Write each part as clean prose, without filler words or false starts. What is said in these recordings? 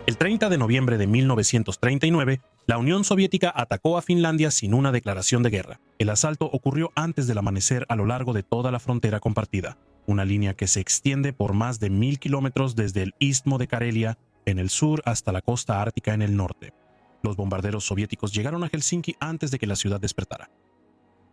El 30 de noviembre de 1939, la Unión Soviética atacó a Finlandia sin una declaración de guerra. El asalto ocurrió antes del amanecer a lo largo de toda la frontera compartida, una línea que se extiende por más de 1000 kilómetros desde el istmo de Karelia en el sur hasta la costa ártica en el norte. Los bombarderos soviéticos llegaron a Helsinki antes de que la ciudad despertara.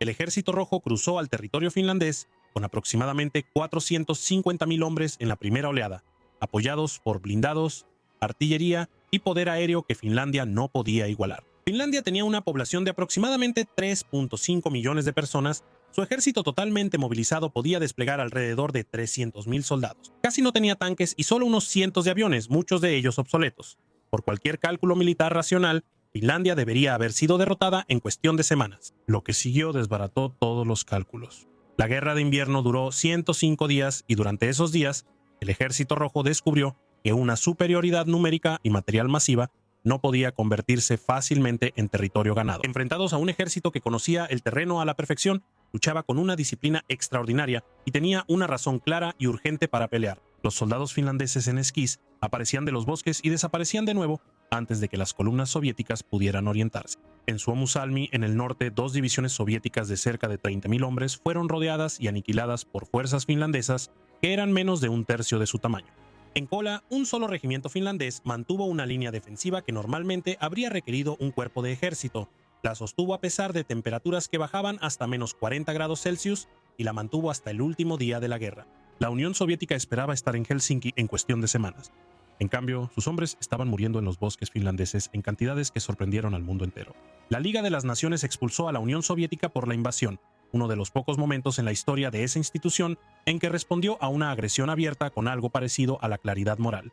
El Ejército Rojo cruzó al territorio finlandés con aproximadamente 450.000 hombres en la primera oleada, apoyados por blindados, artillería y poder aéreo que Finlandia no podía igualar. Finlandia tenía una población de aproximadamente 3.5 millones de personas. Su ejército totalmente movilizado podía desplegar alrededor de 300.000 soldados. Casi no tenía tanques y solo unos cientos de aviones, muchos de ellos obsoletos. Por cualquier cálculo militar racional, Finlandia debería haber sido derrotada en cuestión de semanas. Lo que siguió desbarató todos los cálculos. La guerra de invierno duró 105 días y durante esos días, el Ejército Rojo descubrió que una superioridad numérica y material masiva no podía convertirse fácilmente en territorio ganado. Enfrentados a un ejército que conocía el terreno a la perfección, luchaba con una disciplina extraordinaria y tenía una razón clara y urgente para pelear. Los soldados finlandeses en esquís aparecían de los bosques y desaparecían de nuevo antes de que las columnas soviéticas pudieran orientarse. En Suomussalmi, en el norte, 2 divisiones soviéticas de cerca de 30.000 hombres fueron rodeadas y aniquiladas por fuerzas finlandesas que eran menos de un tercio de su tamaño. En Kola, un solo regimiento finlandés mantuvo una línea defensiva que normalmente habría requerido un cuerpo de ejército. La sostuvo a pesar de temperaturas que bajaban hasta menos 40 grados Celsius y la mantuvo hasta el último día de la guerra. La Unión Soviética esperaba estar en Helsinki en cuestión de semanas. En cambio, sus hombres estaban muriendo en los bosques finlandeses en cantidades que sorprendieron al mundo entero. La Liga de las Naciones expulsó a la Unión Soviética por la invasión, uno de los pocos momentos en la historia de esa institución en que respondió a una agresión abierta con algo parecido a la claridad moral.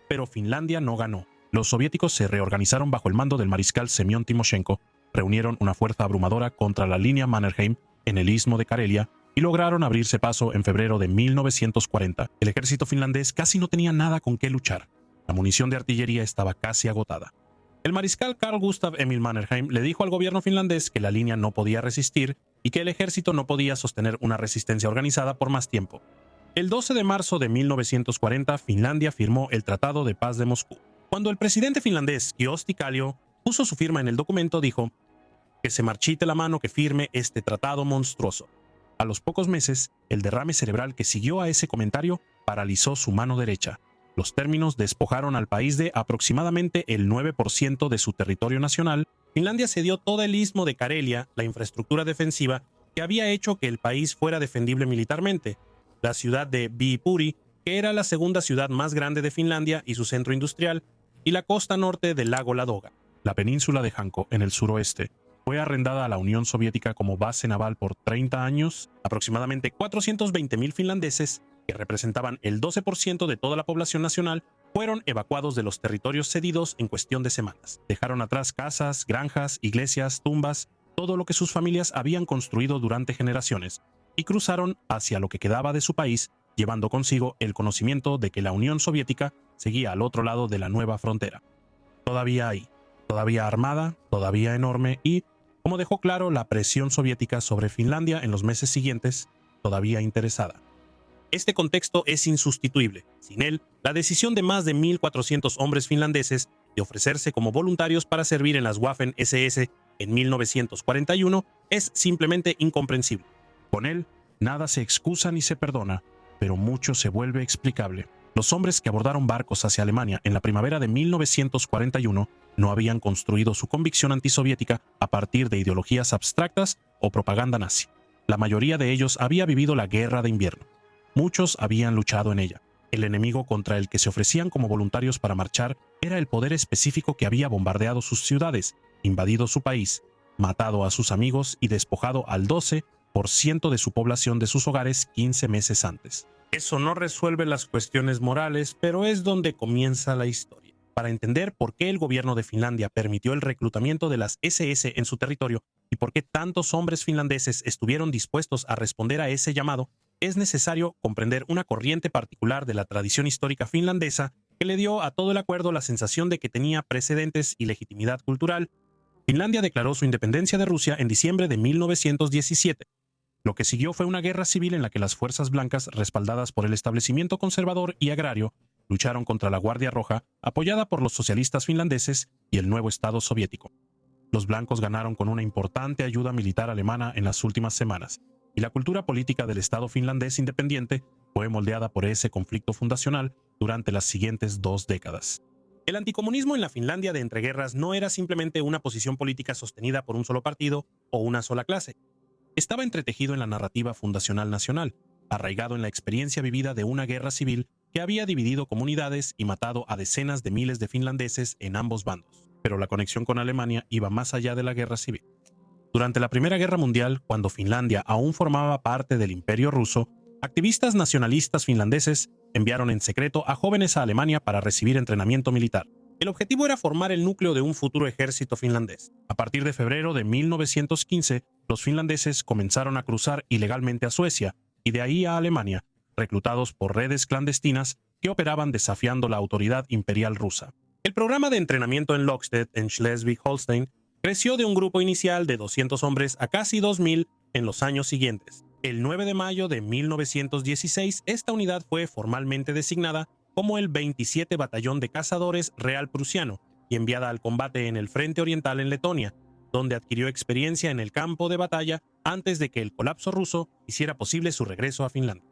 Pero Finlandia no ganó. Los soviéticos se reorganizaron bajo el mando del mariscal Semyon Timoshenko, reunieron una fuerza abrumadora contra la línea Mannerheim en el istmo de Karelia y lograron abrirse paso en febrero de 1940. El ejército finlandés casi no tenía nada con qué luchar. La munición de artillería estaba casi agotada. El mariscal Carl Gustav Emil Mannerheim le dijo al gobierno finlandés que la línea no podía resistir y que el ejército no podía sostener una resistencia organizada por más tiempo. El 12 de marzo de 1940, Finlandia firmó el Tratado de Paz de Moscú. Cuando el presidente finlandés Kyösti Kallio puso su firma en el documento, dijo: "Que se marchite la mano que firme este tratado monstruoso". A los pocos meses, el derrame cerebral que siguió a ese comentario paralizó su mano derecha. Los términos despojaron al país de aproximadamente el 9% de su territorio nacional. Finlandia cedió todo el istmo de Karelia, la infraestructura defensiva que había hecho que el país fuera defendible militarmente. La ciudad de Viipuri, que era la segunda ciudad más grande de Finlandia y su centro industrial, y la costa norte del lago Ladoga. La península de Hanko, en el suroeste, fue arrendada a la Unión Soviética como base naval por 30 años. Aproximadamente 420.000 finlandeses, que representaban el 12% de toda la población nacional, fueron evacuados de los territorios cedidos en cuestión de semanas. Dejaron atrás casas, granjas, iglesias, tumbas, todo lo que sus familias habían construido durante generaciones, y cruzaron hacia lo que quedaba de su país, llevando consigo el conocimiento de que la Unión Soviética seguía al otro lado de la nueva frontera. Todavía ahí, todavía armada, todavía enorme y, como dejó claro la presión soviética sobre Finlandia en los meses siguientes, todavía interesada. Este contexto es insustituible. Sin él, la decisión de más de 1.400 hombres finlandeses de ofrecerse como voluntarios para servir en las Waffen-SS en 1941 es simplemente incomprensible. Con él, nada se excusa ni se perdona, pero mucho se vuelve explicable. Los hombres que abordaron barcos hacia Alemania en la primavera de 1941 no habían construido su convicción antisoviética a partir de ideologías abstractas o propaganda nazi. La mayoría de ellos había vivido la guerra de invierno. Muchos habían luchado en ella. El enemigo contra el que se ofrecían como voluntarios para marchar era el poder específico que había bombardeado sus ciudades, invadido su país, matado a sus amigos y despojado al 12% de su población de sus hogares 15 meses antes. Eso no resuelve las cuestiones morales, pero es donde comienza la historia. Para entender por qué el gobierno de Finlandia permitió el reclutamiento de las SS en su territorio y por qué tantos hombres finlandeses estuvieron dispuestos a responder a ese llamado, es necesario comprender una corriente particular de la tradición histórica finlandesa que le dio a todo el acuerdo la sensación de que tenía precedentes y legitimidad cultural. Finlandia declaró su independencia de Rusia en diciembre de 1917. Lo que siguió fue una guerra civil en la que las fuerzas blancas, respaldadas por el establecimiento conservador y agrario, lucharon contra la Guardia Roja, apoyada por los socialistas finlandeses y el nuevo Estado soviético. Los blancos ganaron con una importante ayuda militar alemana en las últimas semanas, y la cultura política del Estado finlandés independiente fue moldeada por ese conflicto fundacional durante las siguientes 2 décadas. El anticomunismo en la Finlandia de entreguerras no era simplemente una posición política sostenida por un solo partido o una sola clase. Estaba entretejido en la narrativa fundacional nacional, arraigado en la experiencia vivida de una guerra civil que había dividido comunidades y matado a decenas de miles de finlandeses en ambos bandos. Pero la conexión con Alemania iba más allá de la guerra civil. Durante la Primera Guerra Mundial, cuando Finlandia aún formaba parte del Imperio ruso, activistas nacionalistas finlandeses enviaron en secreto a jóvenes a Alemania para recibir entrenamiento militar. El objetivo era formar el núcleo de un futuro ejército finlandés. A partir de febrero de 1915, los finlandeses comenzaron a cruzar ilegalmente a Suecia y de ahí a Alemania, reclutados por redes clandestinas que operaban desafiando la autoridad imperial rusa. El programa de entrenamiento en Lockstedt, en Schleswig-Holstein, creció de un grupo inicial de 200 hombres a casi 2.000 en los años siguientes. El 9 de mayo de 1916, esta unidad fue formalmente designada como el 27 Batallón de Cazadores Real Prusiano y enviada al combate en el Frente Oriental en Letonia, donde adquirió experiencia en el campo de batalla antes de que el colapso ruso hiciera posible su regreso a Finlandia.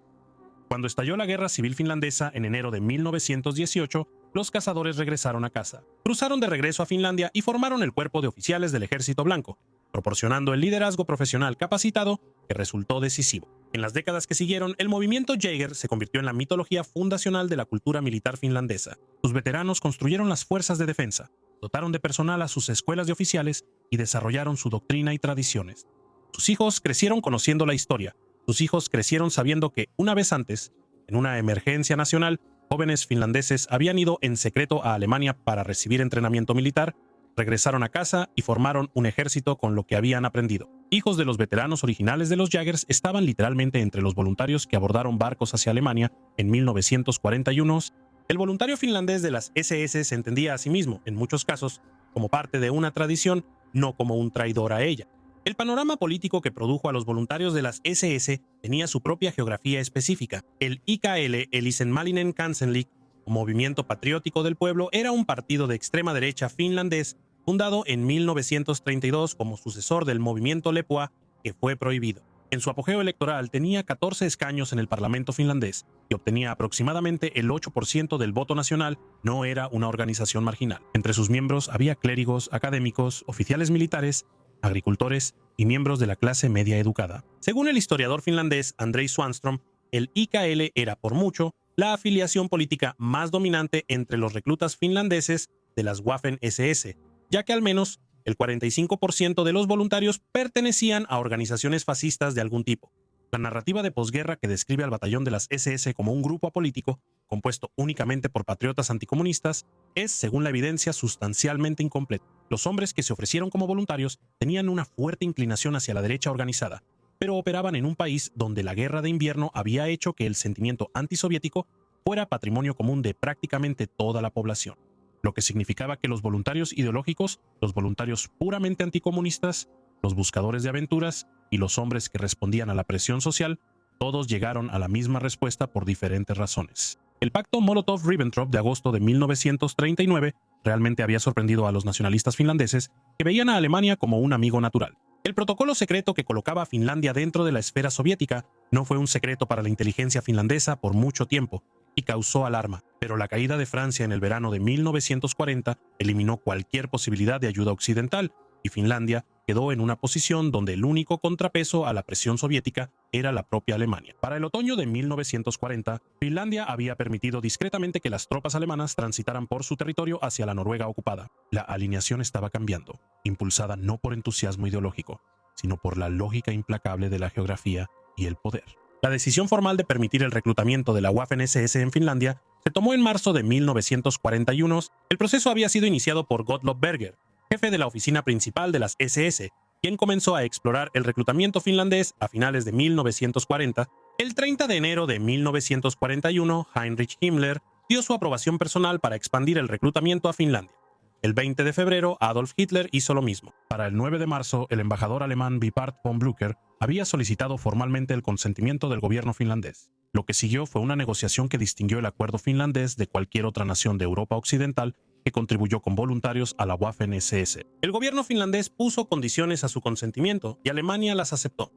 Cuando estalló la Guerra Civil Finlandesa en enero de 1918, los cazadores regresaron a casa. Cruzaron de regreso a Finlandia y formaron el cuerpo de oficiales del Ejército Blanco, proporcionando el liderazgo profesional capacitado que resultó decisivo. En las décadas que siguieron, el movimiento Jäger se convirtió en la mitología fundacional de la cultura militar finlandesa. Sus veteranos construyeron las fuerzas de defensa, dotaron de personal a sus escuelas de oficiales y desarrollaron su doctrina y tradiciones. Sus hijos crecieron conociendo la historia. Sus hijos crecieron sabiendo que, una vez antes, en una emergencia nacional, jóvenes finlandeses habían ido en secreto a Alemania para recibir entrenamiento militar, regresaron a casa y formaron un ejército con lo que habían aprendido. Hijos de los veteranos originales de los Jägers estaban literalmente entre los voluntarios que abordaron barcos hacia Alemania en 1941. El voluntario finlandés de las SS se entendía a sí mismo, en muchos casos, como parte de una tradición, no como un traidor a ella. El panorama político que produjo a los voluntarios de las SS tenía su propia geografía específica. El IKL, el Isänmaalinen Kansanliike, o Movimiento Patriótico del Pueblo, era un partido de extrema derecha finlandés fundado en 1932 como sucesor del movimiento Lepoa, que fue prohibido. En su apogeo electoral tenía 14 escaños en el Parlamento finlandés y obtenía aproximadamente el 8% del voto nacional. No era una organización marginal. Entre sus miembros había clérigos, académicos, oficiales militares, agricultores y miembros de la clase media educada. Según el historiador finlandés Andrei Swanström, el IKL era por mucho la afiliación política más dominante entre los reclutas finlandeses de las Waffen-SS, ya que al menos el 45% de los voluntarios pertenecían a organizaciones fascistas de algún tipo. La narrativa de posguerra que describe al batallón de las SS como un grupo apolítico, compuesto únicamente por patriotas anticomunistas, es, según la evidencia, sustancialmente incompleta. Los hombres que se ofrecieron como voluntarios tenían una fuerte inclinación hacia la derecha organizada, pero operaban en un país donde la guerra de invierno había hecho que el sentimiento antisoviético fuera patrimonio común de prácticamente toda la población, lo que significaba que los voluntarios ideológicos, los voluntarios puramente anticomunistas, los buscadores de aventuras y los hombres que respondían a la presión social, todos llegaron a la misma respuesta por diferentes razones. El pacto Molotov-Ribbentrop de agosto de 1939 realmente había sorprendido a los nacionalistas finlandeses, que veían a Alemania como un amigo natural. El protocolo secreto que colocaba a Finlandia dentro de la esfera soviética no fue un secreto para la inteligencia finlandesa por mucho tiempo y causó alarma, pero la caída de Francia en el verano de 1940 eliminó cualquier posibilidad de ayuda occidental, y Finlandia quedó en una posición donde el único contrapeso a la presión soviética era la propia Alemania. Para el otoño de 1940, Finlandia había permitido discretamente que las tropas alemanas transitaran por su territorio hacia la Noruega ocupada. La alineación estaba cambiando, impulsada no por entusiasmo ideológico, sino por la lógica implacable de la geografía y el poder. La decisión formal de permitir el reclutamiento de la Waffen-SS en Finlandia se tomó en marzo de 1941. El proceso había sido iniciado por Gottlob Berger, jefe de la oficina principal de las SS, quien comenzó a explorar el reclutamiento finlandés a finales de 1940. El 30 de enero de 1941, Heinrich Himmler dio su aprobación personal para expandir el reclutamiento a Finlandia. El 20 de febrero, Adolf Hitler hizo lo mismo. Para el 9 de marzo, el embajador alemán Vipart von Blücher había solicitado formalmente el consentimiento del gobierno finlandés. Lo que siguió fue una negociación que distinguió el acuerdo finlandés de cualquier otra nación de Europa Occidental que contribuyó con voluntarios a la Waffen-SS. El gobierno finlandés puso condiciones a su consentimiento y Alemania las aceptó.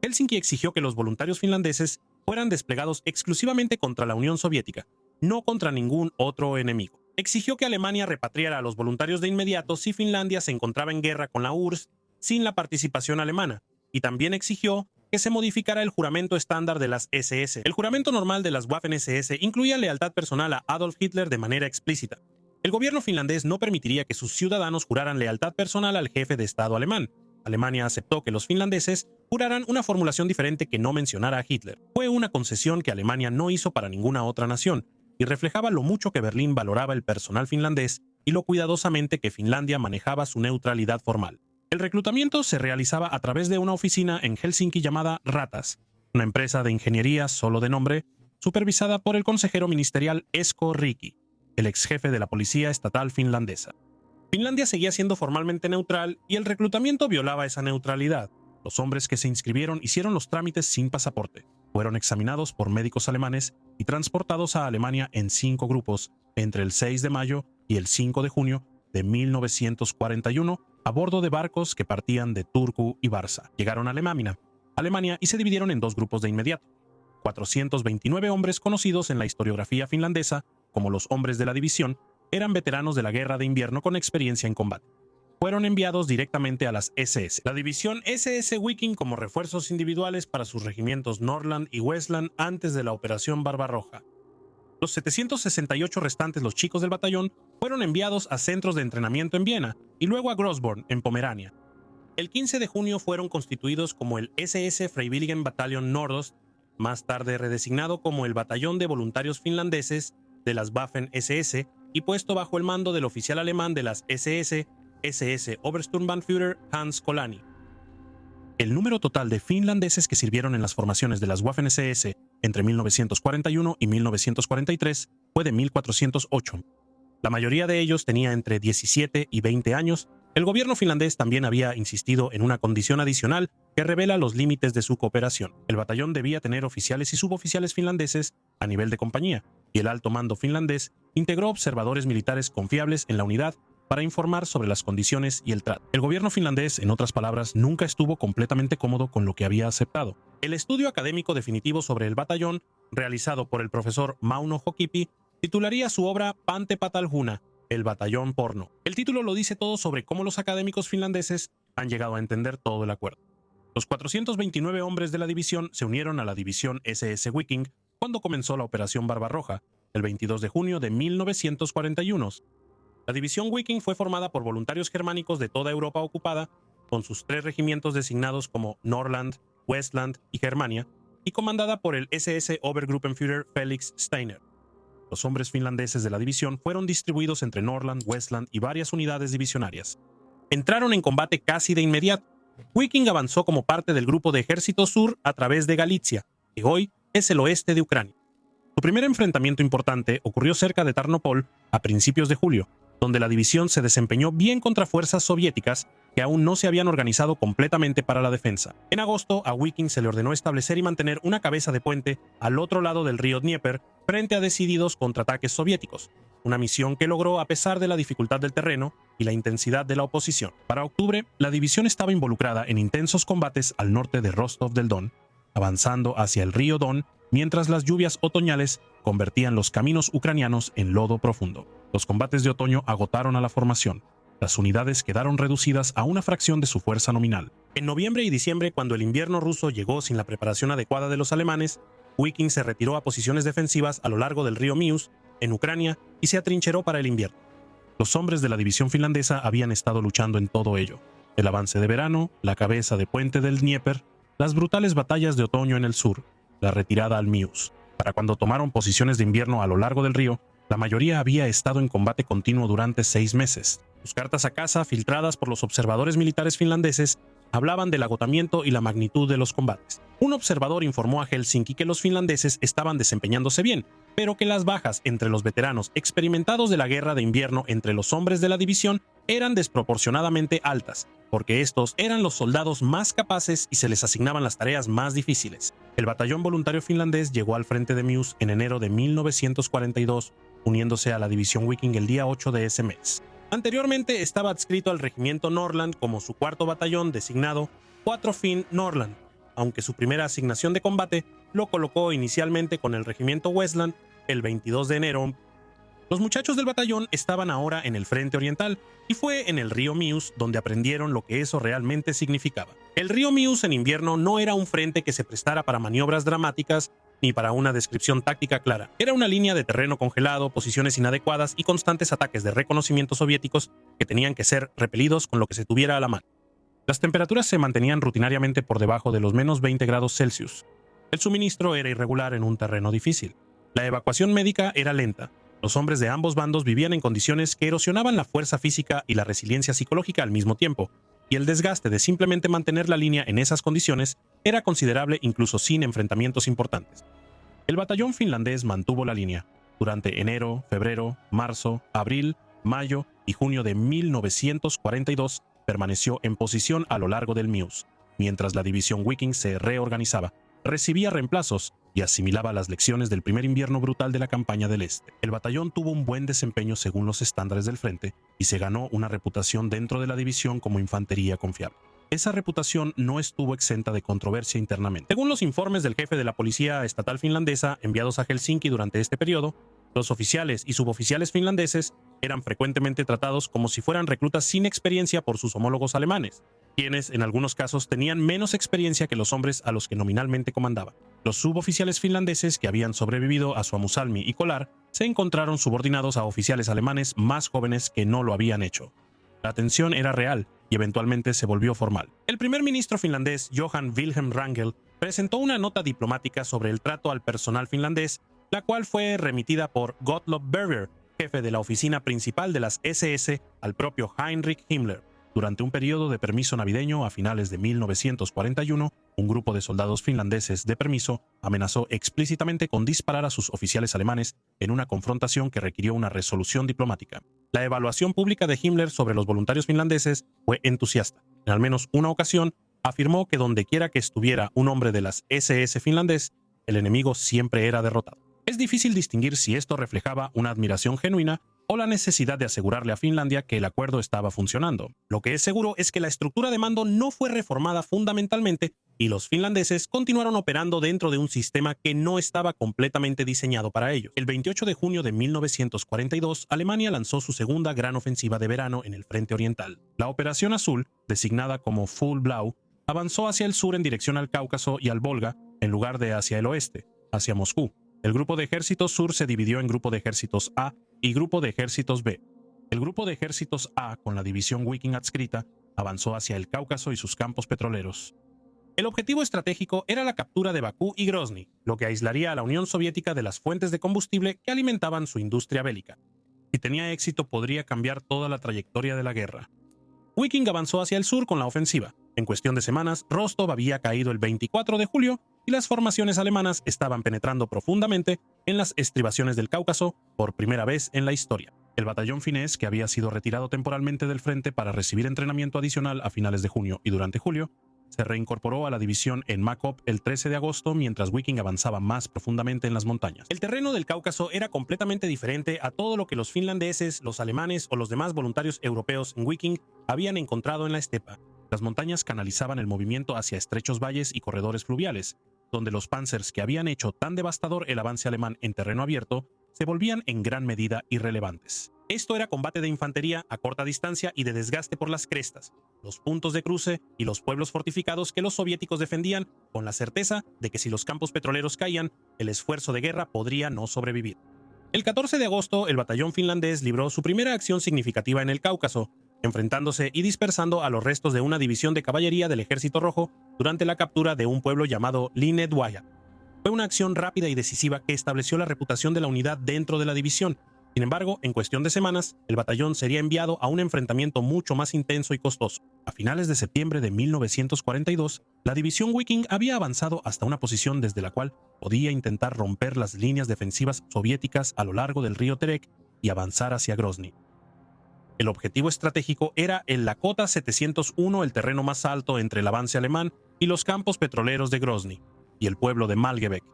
Helsinki exigió que los voluntarios finlandeses fueran desplegados exclusivamente contra la Unión Soviética, no contra ningún otro enemigo. Exigió que Alemania repatriara a los voluntarios de inmediato si Finlandia se encontraba en guerra con la URSS sin la participación alemana, y también exigió que se modificara el juramento estándar de las SS. El juramento normal de las Waffen-SS incluía lealtad personal a Adolf Hitler de manera explícita. El gobierno finlandés no permitiría que sus ciudadanos juraran lealtad personal al jefe de Estado alemán. Alemania aceptó que los finlandeses juraran una formulación diferente que no mencionara a Hitler. Fue una concesión que Alemania no hizo para ninguna otra nación, y reflejaba lo mucho que Berlín valoraba el personal finlandés y lo cuidadosamente que Finlandia manejaba su neutralidad formal. El reclutamiento se realizaba a través de una oficina en Helsinki llamada Ratas, una empresa de ingeniería solo de nombre, supervisada por el consejero ministerial Esko Riki, el ex jefe de la policía estatal finlandesa. Finlandia seguía siendo formalmente neutral y el reclutamiento violaba esa neutralidad. Los hombres que se inscribieron hicieron los trámites sin pasaporte, fueron examinados por médicos alemanes y transportados a Alemania en 5 grupos entre el 6 de mayo y el 5 de junio de 1941 a bordo de barcos que partían de Turku y Vaasa. Llegaron a Alemania y se dividieron en 2 grupos de inmediato. 429 hombres conocidos en la historiografía finlandesa como los hombres de la división eran veteranos de la Guerra de Invierno con experiencia en combate. Fueron enviados directamente a las SS, la división SS Viking como refuerzos individuales para sus regimientos Norrland y Westland antes de la Operación Barbarroja. Los 768 restantes, los chicos del batallón, fueron enviados a centros de entrenamiento en Viena y luego a Grossborn, en Pomerania. El 15 de junio fueron constituidos como el SS Freiwilligen Bataillon Nordost, más tarde redesignado como el Batallón de Voluntarios Finlandeses de las Waffen-SS y puesto bajo el mando del oficial alemán de las SS Obersturmbannführer Hans Kolani. El número total de finlandeses que sirvieron en las formaciones de las Waffen-SS entre 1941 y 1943 fue de 1.408. La mayoría de ellos tenía entre 17 y 20 años. El gobierno finlandés también había insistido en una condición adicional que revela los límites de su cooperación. El batallón debía tener oficiales y suboficiales finlandeses a nivel de compañía, y el alto mando finlandés integró observadores militares confiables en la unidad para informar sobre las condiciones y el trato. El gobierno finlandés, en otras palabras, nunca estuvo completamente cómodo con lo que había aceptado. El estudio académico definitivo sobre el batallón, realizado por el profesor Mauno Hokipi, titularía su obra Pante Patalhuna, el batallón porno. El título lo dice todo sobre cómo los académicos finlandeses han llegado a entender todo el acuerdo. Los 429 hombres de la división se unieron a la división SS Viking cuando comenzó la Operación Barbarroja, el 22 de junio de 1941. La división Viking fue formada por voluntarios germánicos de toda Europa ocupada, con sus 3 regimientos designados como Norrland, Westland y Germania, y comandada por el SS Obergruppenführer Felix Steiner. Los hombres finlandeses de la división fueron distribuidos entre Norrland, Westland y varias unidades divisionarias. Entraron en combate casi de inmediato. Viking avanzó como parte del Grupo de Ejército Sur a través de Galicia, que hoy es el oeste de Ucrania. Su primer enfrentamiento importante ocurrió cerca de Tarnopol a principios de julio, donde la división se desempeñó bien contra fuerzas soviéticas que aún no se habían organizado completamente para la defensa. En agosto, a Viking se le ordenó establecer y mantener una cabeza de puente al otro lado del río Dnieper frente a decididos contraataques soviéticos, una misión que logró a pesar de la dificultad del terreno y la intensidad de la oposición. Para octubre, la división estaba involucrada en intensos combates al norte de Rostov del Don, avanzando hacia el río Don mientras las lluvias otoñales convertían los caminos ucranianos en lodo profundo. Los combates de otoño agotaron a la formación. Las unidades quedaron reducidas a una fracción de su fuerza nominal. En noviembre y diciembre, cuando el invierno ruso llegó sin la preparación adecuada de los alemanes, Viking se retiró a posiciones defensivas a lo largo del río Mius, en Ucrania, y se atrincheró para el invierno. Los hombres de la división finlandesa habían estado luchando en todo ello: el avance de verano, la cabeza de puente del Dnieper, las brutales batallas de otoño en el sur, la retirada al Mius. Para cuando tomaron posiciones de invierno a lo largo del río, la mayoría había estado en combate continuo durante 6 meses. Sus cartas a casa, filtradas por los observadores militares finlandeses, hablaban del agotamiento y la magnitud de los combates. Un observador informó a Helsinki que los finlandeses estaban desempeñándose bien, pero que las bajas entre los veteranos experimentados de la guerra de invierno entre los hombres de la división eran desproporcionadamente altas, porque estos eran los soldados más capaces y se les asignaban las tareas más difíciles. El batallón voluntario finlandés llegó al frente de Meuse en enero de 1942, uniéndose a la división Viking el día 8 de ese mes. Anteriormente estaba adscrito al regimiento Norrland como su cuarto batallón designado 4 Finn Norrland, aunque su primera asignación de combate lo colocó inicialmente con el regimiento Westland el 22 de enero. Los muchachos del batallón estaban ahora en el frente oriental y fue en el río Meuse donde aprendieron lo que eso realmente significaba. El río Meuse en invierno no era un frente que se prestara para maniobras dramáticas ni para una descripción táctica clara. Era una línea de terreno congelado, posiciones inadecuadas y constantes ataques de reconocimiento soviéticos que tenían que ser repelidos con lo que se tuviera a la mano. Las temperaturas se mantenían rutinariamente por debajo de los menos 20 grados Celsius. El suministro era irregular en un terreno difícil. La evacuación médica era lenta. Los hombres de ambos bandos vivían en condiciones que erosionaban la fuerza física y la resiliencia psicológica al mismo tiempo, y el desgaste de simplemente mantener la línea en esas condiciones era considerable incluso sin enfrentamientos importantes. El batallón finlandés mantuvo la línea durante enero, febrero, marzo, abril, mayo y junio de 1942. Permaneció en posición a lo largo del Meuse, mientras la división Viking se reorganizaba, recibía reemplazos y asimilaba las lecciones del primer invierno brutal de la campaña del Este. El batallón tuvo un buen desempeño según los estándares del frente y se ganó una reputación dentro de la división como infantería confiable. Esa reputación no estuvo exenta de controversia internamente. Según los informes del jefe de la policía estatal finlandesa enviados a Helsinki durante este periodo, los oficiales y suboficiales finlandeses eran frecuentemente tratados como si fueran reclutas sin experiencia por sus homólogos alemanes, quienes en algunos casos tenían menos experiencia que los hombres a los que nominalmente comandaban. Los suboficiales finlandeses que habían sobrevivido a Suomussalmi y Kolar se encontraron subordinados a oficiales alemanes más jóvenes que no lo habían hecho. La tensión era real y eventualmente se volvió formal. El primer ministro finlandés Johan Wilhelm Wrangel presentó una nota diplomática sobre el trato al personal finlandés, la cual fue remitida por Gottlob Berger, jefe de la oficina principal de las SS, al propio Heinrich Himmler. Durante un periodo de permiso navideño a finales de 1941, un grupo de soldados finlandeses de permiso amenazó explícitamente con disparar a sus oficiales alemanes en una confrontación que requirió una resolución diplomática. La evaluación pública de Himmler sobre los voluntarios finlandeses fue entusiasta. En al menos una ocasión, afirmó que dondequiera que estuviera un hombre de las SS finlandés, el enemigo siempre era derrotado. Es difícil distinguir si esto reflejaba una admiración genuina o la necesidad de asegurarle a Finlandia que el acuerdo estaba funcionando. Lo que es seguro es que la estructura de mando no fue reformada fundamentalmente y los finlandeses continuaron operando dentro de un sistema que no estaba completamente diseñado para ellos. El 28 de junio de 1942, Alemania lanzó su segunda gran ofensiva de verano en el frente oriental. La Operación Azul, designada como Full Blau, avanzó hacia el sur en dirección al Cáucaso y al Volga, en lugar de hacia el oeste, hacia Moscú. El grupo de ejércitos sur se dividió en grupo de ejércitos A y grupo de ejércitos B. El grupo de ejércitos A, con la división Viking adscrita, avanzó hacia el Cáucaso y sus campos petroleros. El objetivo estratégico era la captura de Bakú y Grozny, lo que aislaría a la Unión Soviética de las fuentes de combustible que alimentaban su industria bélica. Si tenía éxito, podría cambiar toda la trayectoria de la guerra. Viking avanzó hacia el sur con la ofensiva. En cuestión de semanas, Rostov había caído el 24 de julio y las formaciones alemanas estaban penetrando profundamente en las estribaciones del Cáucaso por primera vez en la historia. El batallón finés, que había sido retirado temporalmente del frente para recibir entrenamiento adicional a finales de junio y durante julio, se reincorporó a la división en Makop el 13 de agosto mientras Viking avanzaba más profundamente en las montañas. El terreno del Cáucaso era completamente diferente a todo lo que los finlandeses, los alemanes o los demás voluntarios europeos en Viking habían encontrado en la estepa. Las montañas canalizaban el movimiento hacia estrechos valles y corredores fluviales, donde los panzers que habían hecho tan devastador el avance alemán en terreno abierto se volvían en gran medida irrelevantes. Esto era combate de infantería a corta distancia y de desgaste por las crestas, los puntos de cruce y los pueblos fortificados que los soviéticos defendían con la certeza de que si los campos petroleros caían, el esfuerzo de guerra podría no sobrevivir. El 14 de agosto, el batallón finlandés libró su primera acción significativa en el Cáucaso, enfrentándose y dispersando a los restos de una división de caballería del Ejército Rojo durante la captura de un pueblo llamado Linedvaya. Fue una acción rápida y decisiva que estableció la reputación de la unidad dentro de la división. Sin embargo, en cuestión de semanas, el batallón sería enviado a un enfrentamiento mucho más intenso y costoso. A finales de septiembre de 1942, la división Viking había avanzado hasta una posición desde la cual podía intentar romper las líneas defensivas soviéticas a lo largo del río Terek y avanzar hacia Grozny. El objetivo estratégico era el Lakota 701, el terreno más alto entre el avance alemán y los campos petroleros de Grozny, y el pueblo de Malgebek,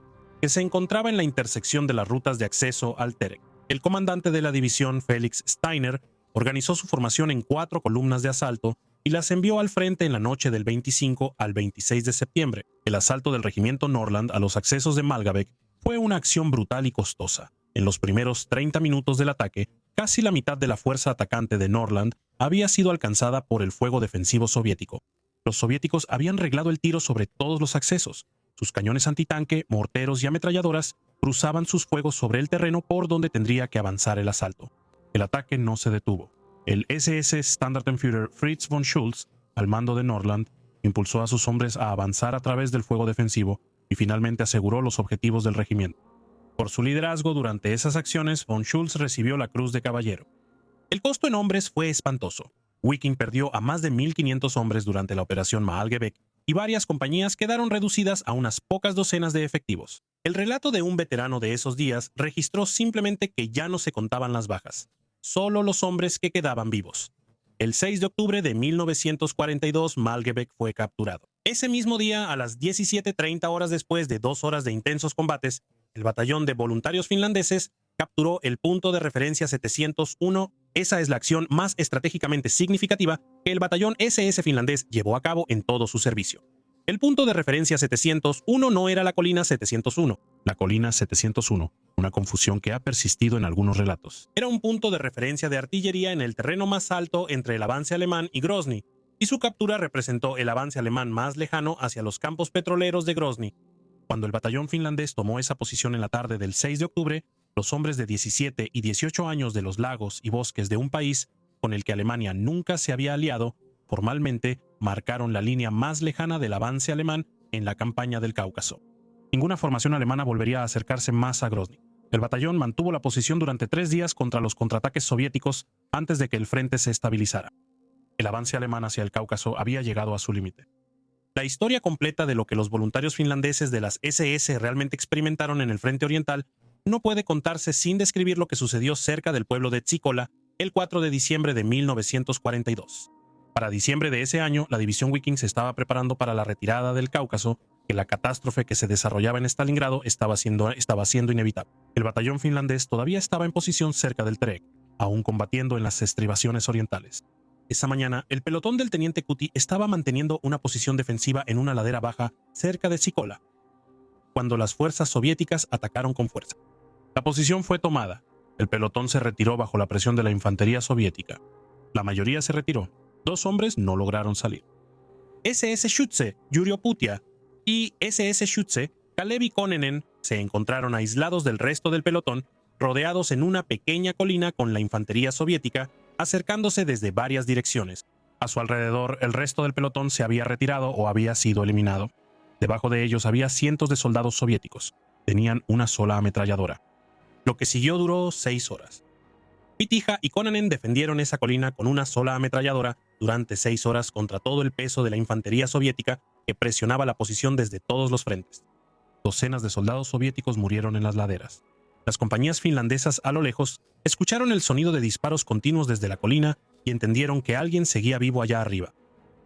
que se encontraba en la intersección de las rutas de acceso al Terek. El comandante de la división, Felix Steiner, organizó su formación en 4 columnas de asalto y las envió al frente en la noche del 25 al 26 de septiembre. El asalto del regimiento Norland a los accesos de Malgebek fue una acción brutal y costosa. En los primeros 30 minutos del ataque, casi la mitad de la fuerza atacante de Norland había sido alcanzada por el fuego defensivo soviético. Los soviéticos habían reglado el tiro sobre todos los accesos. Sus cañones antitanque, morteros y ametralladoras cruzaban sus fuegos sobre el terreno por donde tendría que avanzar el asalto. El ataque no se detuvo. El SS Standartenführer Fritz von Schulz, al mando de Norland, impulsó a sus hombres a avanzar a través del fuego defensivo y finalmente aseguró los objetivos del regimiento. Por su liderazgo durante esas acciones, von Schulz recibió la Cruz de Caballero. El costo en hombres fue espantoso. Wiking perdió a más de 1.500 hombres durante la operación Malgebek y varias compañías quedaron reducidas a unas pocas docenas de efectivos. El relato de un veterano de esos días registró simplemente que ya no se contaban las bajas, solo los hombres que quedaban vivos. El 6 de octubre de 1942, Malgebek fue capturado. Ese mismo día, a las 17:30 horas después de 2 horas de intensos combates, el batallón de voluntarios finlandeses capturó el punto de referencia 701. Esa es la acción más estratégicamente significativa que el batallón SS finlandés llevó a cabo en todo su servicio. El punto de referencia 701 no era la colina 701. La colina 701, una confusión que ha persistido en algunos relatos. Era un punto de referencia de artillería en el terreno más alto entre el avance alemán y Grozny, y su captura representó el avance alemán más lejano hacia los campos petroleros de Grozny. Cuando el batallón finlandés tomó esa posición en la tarde del 6 de octubre, los hombres de 17 y 18 años de los lagos y bosques de un país con el que Alemania nunca se había aliado, formalmente marcaron la línea más lejana del avance alemán en la campaña del Cáucaso. Ninguna formación alemana volvería a acercarse más a Grozny. El batallón mantuvo la posición durante 3 días contra los contraataques soviéticos antes de que el frente se estabilizara. El avance alemán hacia el Cáucaso había llegado a su límite. La historia completa de lo que los voluntarios finlandeses de las SS realmente experimentaron en el frente oriental no puede contarse sin describir lo que sucedió cerca del pueblo de Tsikola el 4 de diciembre de 1942. Para diciembre de ese año, la división Wiking se estaba preparando para la retirada del Cáucaso, que la catástrofe que se desarrollaba en Stalingrado estaba siendo inevitable. El batallón finlandés todavía estaba en posición cerca del Terek, aún combatiendo en las estribaciones orientales. Esa mañana, el pelotón del teniente Kuti estaba manteniendo una posición defensiva en una ladera baja cerca de Tsikola, cuando las fuerzas soviéticas atacaron con fuerza. La posición fue tomada. El pelotón se retiró bajo la presión de la infantería soviética. La mayoría se retiró. 2 hombres no lograron salir. SS Schütze, Yuri Putia, y SS Schütze, Kalevi Konenen, se encontraron aislados del resto del pelotón, rodeados en una pequeña colina con la infantería soviética, acercándose desde varias direcciones. A su alrededor, el resto del pelotón se había retirado o había sido eliminado. Debajo de ellos había cientos de soldados soviéticos. Tenían una sola ametralladora. Lo que siguió duró 6 horas. Pitija y Konanen defendieron esa colina con una sola ametralladora durante 6 horas contra todo el peso de la infantería soviética que presionaba la posición desde todos los frentes. Docenas de soldados soviéticos murieron en las laderas. Las compañías finlandesas a lo lejos escucharon el sonido de disparos continuos desde la colina y entendieron que alguien seguía vivo allá arriba.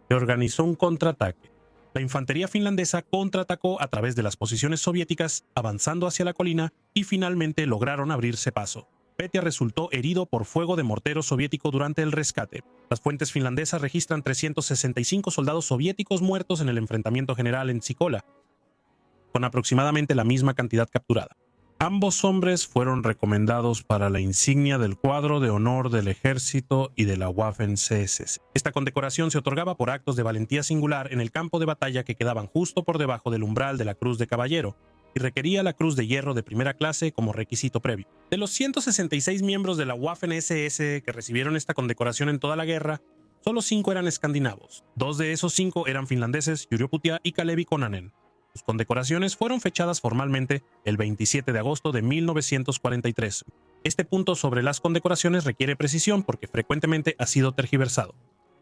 Se organizó un contraataque. La infantería finlandesa contraatacó a través de las posiciones soviéticas, avanzando hacia la colina y finalmente lograron abrirse paso. Petya resultó herido por fuego de mortero soviético durante el rescate. Las fuentes finlandesas registran 365 soldados soviéticos muertos en el enfrentamiento general en Tsikola, con aproximadamente la misma cantidad capturada. Ambos hombres fueron recomendados para la insignia del cuadro de honor del ejército y de la Waffen-SS. Esta condecoración se otorgaba por actos de valentía singular en el campo de batalla que quedaban justo por debajo del umbral de la Cruz de Caballero, y requería la Cruz de Hierro de primera clase como requisito previo. De los 166 miembros de la Waffen-SS que recibieron esta condecoración en toda la guerra, solo 5 eran escandinavos. 2 de esos 5 eran finlandeses, Yuri Putia y Kalevi Konanen. Sus condecoraciones fueron fechadas formalmente el 27 de agosto de 1943. Este punto sobre las condecoraciones requiere precisión porque frecuentemente ha sido tergiversado.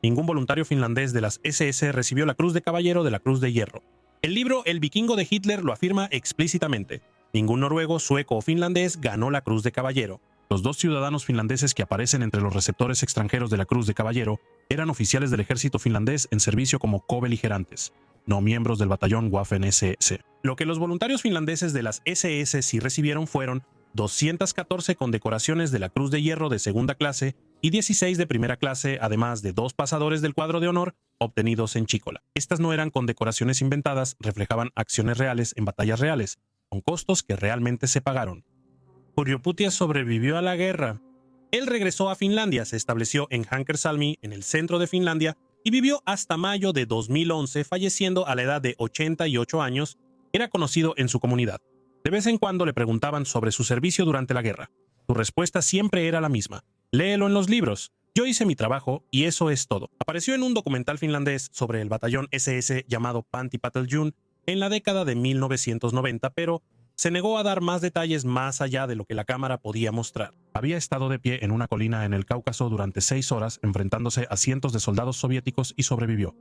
Ningún voluntario finlandés de las SS recibió la Cruz de Caballero de la Cruz de Hierro. El libro El Vikingo de Hitler lo afirma explícitamente. Ningún noruego, sueco o finlandés ganó la Cruz de Caballero. Los 2 ciudadanos finlandeses que aparecen entre los receptores extranjeros de la Cruz de Caballero eran oficiales del ejército finlandés en servicio como cobeligerantes, no miembros del batallón Waffen-SS. Lo que los voluntarios finlandeses de las SS sí recibieron fueron 214 condecoraciones de la Cruz de Hierro de segunda clase y 16 de primera clase, además de 2 pasadores del cuadro de honor obtenidos en Chícola. Estas no eran condecoraciones inventadas, reflejaban acciones reales en batallas reales, con costos que realmente se pagaron. Kurjuputia sobrevivió a la guerra. Él regresó a Finlandia, se estableció en Hankersalmi, en el centro de Finlandia, y vivió hasta mayo de 2011, falleciendo a la edad de 88 años. Era conocido en su comunidad. De vez en cuando le preguntaban sobre su servicio durante la guerra. Su respuesta siempre era la misma: léelo en los libros. Yo hice mi trabajo y eso es todo. Apareció en un documental finlandés sobre el batallón SS llamado Pantti Pataljun en la década de 1990, pero se negó a dar más detalles más allá de lo que la cámara podía mostrar. Había estado de pie en una colina en el Cáucaso durante 6 horas enfrentándose a cientos de soldados soviéticos y sobrevivió.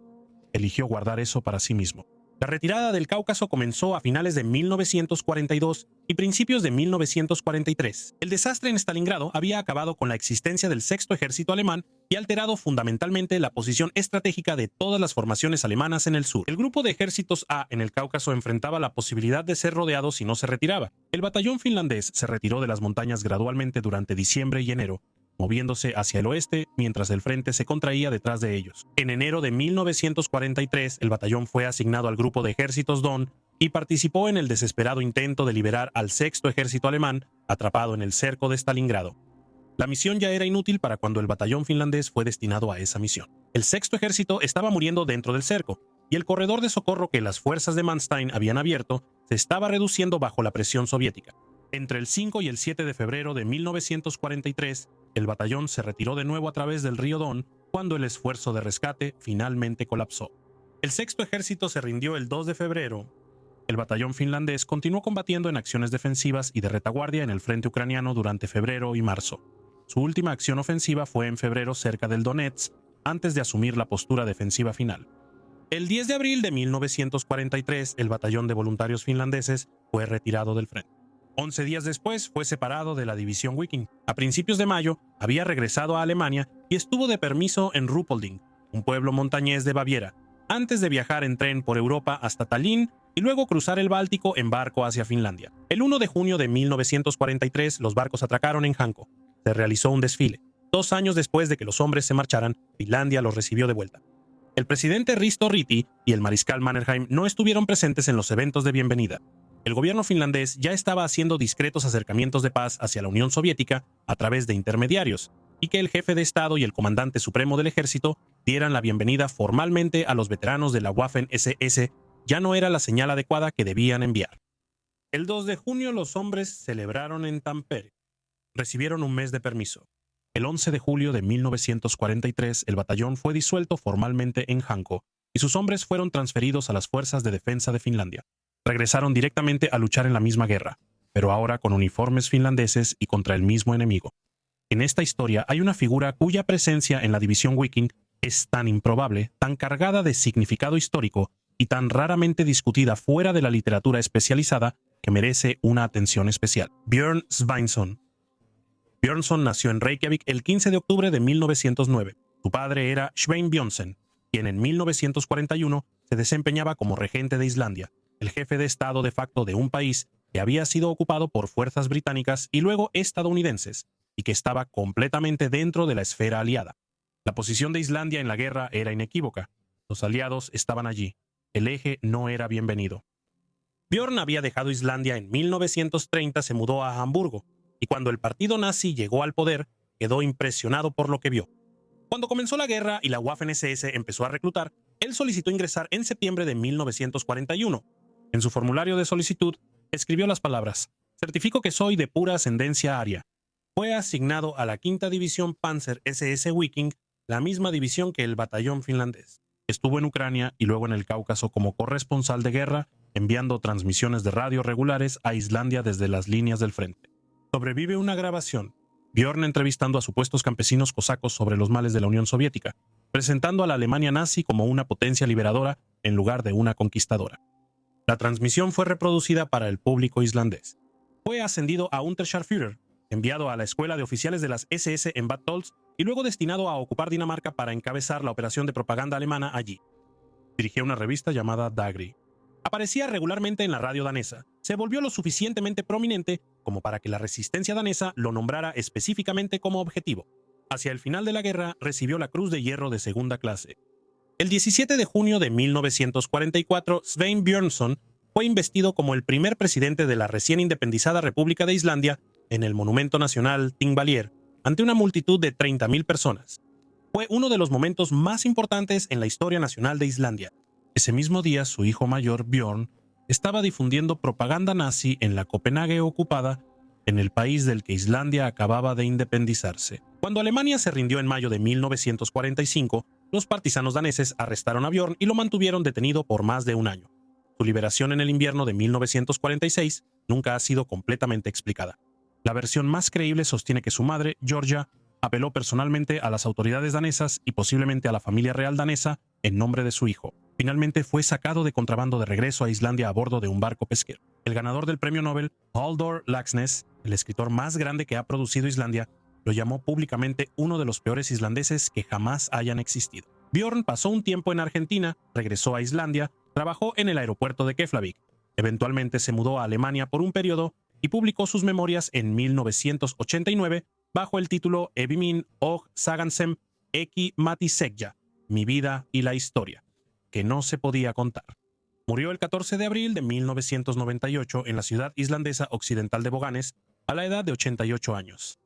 Eligió guardar eso para sí mismo. La retirada del Cáucaso comenzó a finales de 1942 y principios de 1943. El desastre en Stalingrado había acabado con la existencia del Sexto Ejército Alemán y alterado fundamentalmente la posición estratégica de todas las formaciones alemanas en el sur. El grupo de ejércitos A en el Cáucaso enfrentaba la posibilidad de ser rodeado si no se retiraba. El batallón finlandés se retiró de las montañas gradualmente durante diciembre y enero, moviéndose hacia el oeste mientras el frente se contraía detrás de ellos. En enero de 1943, el batallón fue asignado al grupo de ejércitos Don y participó en el desesperado intento de liberar al Sexto Ejército Alemán atrapado en el cerco de Stalingrado. La misión ya era inútil para cuando el batallón finlandés fue destinado a esa misión. El Sexto Ejército estaba muriendo dentro del cerco, y el corredor de socorro que las fuerzas de Manstein habían abierto se estaba reduciendo bajo la presión soviética. Entre el 5 y el 7 de febrero de 1943, el batallón se retiró de nuevo a través del río Don cuando el esfuerzo de rescate finalmente colapsó. El Sexto Ejército se rindió el 2 de febrero. El batallón finlandés continuó combatiendo en acciones defensivas y de retaguardia en el frente ucraniano durante febrero y marzo. Su última acción ofensiva fue en febrero cerca del Donetsk, antes de asumir la postura defensiva final. El 10 de abril de 1943, el batallón de voluntarios finlandeses fue retirado del frente. 11 días después fue separado de la división Viking. A principios de mayo había regresado a Alemania y estuvo de permiso en Ruppolding, un pueblo montañés de Baviera, antes de viajar en tren por Europa hasta Tallinn y luego cruzar el Báltico en barco hacia Finlandia. El 1 de junio de 1943 los barcos atracaron en Hanko. Se realizó un desfile. 2 años después de que los hombres se marcharan, Finlandia los recibió de vuelta. El presidente Risto Ryti y el mariscal Mannerheim no estuvieron presentes en los eventos de bienvenida. El gobierno finlandés ya estaba haciendo discretos acercamientos de paz hacia la Unión Soviética a través de intermediarios, y que el jefe de Estado y el comandante supremo del ejército dieran la bienvenida formalmente a los veteranos de la Waffen-SS ya no era la señal adecuada que debían enviar. El 2 de junio los hombres celebraron en Tampere. Recibieron un mes de permiso. El 11 de julio de 1943 el batallón fue disuelto formalmente en Hanko y sus hombres fueron transferidos a las fuerzas de defensa de Finlandia. Regresaron directamente a luchar en la misma guerra, pero ahora con uniformes finlandeses y contra el mismo enemigo. En esta historia hay una figura cuya presencia en la división Viking es tan improbable, tan cargada de significado histórico y tan raramente discutida fuera de la literatura especializada que merece una atención especial. Björn Sveinsson. Björnsson nació en Reykjavik el 15 de octubre de 1909. Su padre era Svein Björnsson, quien en 1941 se desempeñaba como regente de Islandia, el jefe de Estado de facto de un país que había sido ocupado por fuerzas británicas y luego estadounidenses, y que estaba completamente dentro de la esfera aliada. La posición de Islandia en la guerra era inequívoca. Los aliados estaban allí. El eje no era bienvenido. Björn había dejado Islandia en 1930, se mudó a Hamburgo, y cuando el partido nazi llegó al poder, quedó impresionado por lo que vio. Cuando comenzó la guerra y la Waffen-SS empezó a reclutar, él solicitó ingresar en septiembre de 1941. En su formulario de solicitud, escribió las palabras: "Certifico que soy de pura ascendencia aria". Fue asignado a la 5ª División Panzer SS Viking, la misma división que el batallón finlandés. Estuvo en Ucrania y luego en el Cáucaso como corresponsal de guerra, enviando transmisiones de radio regulares a Islandia desde las líneas del frente. Sobrevive una grabación. Björn entrevistando a supuestos campesinos cosacos sobre los males de la Unión Soviética, presentando a la Alemania nazi como una potencia liberadora en lugar de una conquistadora. La transmisión fue reproducida para el público islandés. Fue ascendido a Unterscharführer enviado a la escuela de oficiales de las SS en Bad Tölz y luego destinado a ocupar Dinamarca para encabezar la operación de propaganda alemana allí. Dirigió una revista llamada Dagri. Aparecía regularmente en la radio danesa. Se volvió lo suficientemente prominente como para que la resistencia danesa lo nombrara específicamente como objetivo. Hacia el final de la guerra recibió la Cruz de Hierro de segunda clase. El 17 de junio de 1944, Svein Björnsson fue investido como el primer presidente de la recién independizada República de Islandia en el Monumento Nacional Thingvellir, ante una multitud de 30.000 personas. Fue uno de los momentos más importantes en la historia nacional de Islandia. Ese mismo día, su hijo mayor, Björn, estaba difundiendo propaganda nazi en la Copenhague ocupada, en el país del que Islandia acababa de independizarse. Cuando Alemania se rindió en mayo de 1945, los partisanos daneses arrestaron a Björn y lo mantuvieron detenido por más de un año. Su liberación en el invierno de 1946 nunca ha sido completamente explicada. La versión más creíble sostiene que su madre, Georgia, apeló personalmente a las autoridades danesas y posiblemente a la familia real danesa en nombre de su hijo. Finalmente fue sacado de contrabando de regreso a Islandia a bordo de un barco pesquero. El ganador del premio Nobel, Halldór Laxness, el escritor más grande que ha producido Islandia, lo llamó públicamente uno de los peores islandeses que jamás hayan existido. Björn pasó un tiempo en Argentina, regresó a Islandia, trabajó en el aeropuerto de Keflavik. Eventualmente se mudó a Alemania por un periodo y publicó sus memorias en 1989 bajo el título Evimin og Sagansem Eki Mati Segja, Mi vida y la historia, que no se podía contar. Murió el 14 de abril de 1998 en la ciudad islandesa occidental de Boganes, a la edad de 88 años.